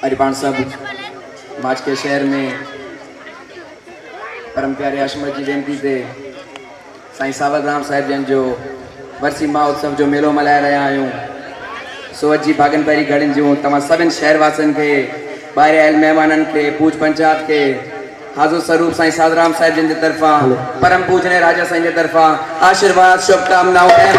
अरिपान साहब माच के शहर में परम प्यारे आशमत जी जयंती से साईं सावरराम साहिब जन जो वर्सी महोत्सव जो मेलो मल्हाए रहा आहियूं। सो अॼु जी भागन पैरी घड़िन जूं तमाम सभिनि शहरवासियों के ॿाहिरि आयल मेहमानन के पूज पंचायत के हाज़ुर स्वरूप साईं सावरराम साहिब जन की तरफा परम पूजने राजा साईं की तरफा आशीर्वाद शुभकामनाओं ऐं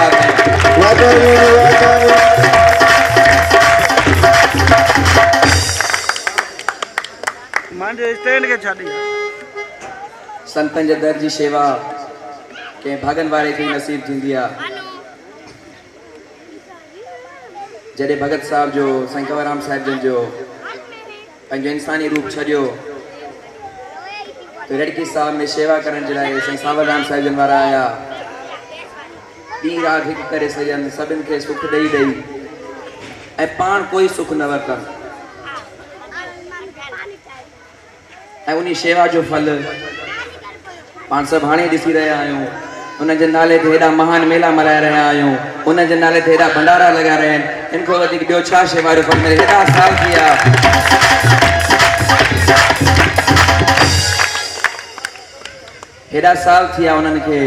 संतन जे दर जी सेवा के भागन वारे के नसीब थींदी आहे। जॾहिं भगत साहब जो साईं कंवरराम साहिब जन जो पंहिंजो इंसानी रूप छॾियो तो लड़की साहब में सेवा करण जे लाइ साईं सावरराम साहिब जन वारा आया। ॾींहुं राति हिकु करे सॼनि सभिनि खे सुख ॾेई ॾेई ऐं पाण कोई सुख न वरितनि ऐं उन सेवा जो फल पाण सभु हाणे ॾिसी रहिया आहियूं। उन जे नाले ते हेॾा महान मेला मल्हाए रहिया आहियूं, उन जे नाले ते हेॾा भंडारा लॻा रहिया आहिनि। इन खां वधीक ॿियो छा शेवा जो फल मिले। हेॾा साल थी विया उन्हनि खे,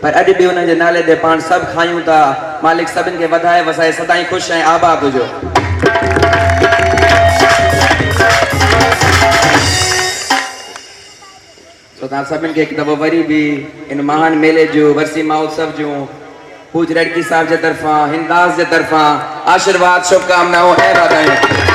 पर अॼु बि उन जे नाले ते पाण सभु खायूं था। मालिक सभिनि खे वधाए वसाए सदाईं ख़ुशि ऐं आबाद हुजो। तो तव्हां सभिनि खे हिकु दफ़ो वरी बि इन महान मेले जो वर्सी महोत्सव जूं पूज लड़की साहब जे तरफ़ां हिंदास जे तरफ़ां आशीर्वाद शुभकामनाओं ऐं वाधायूं।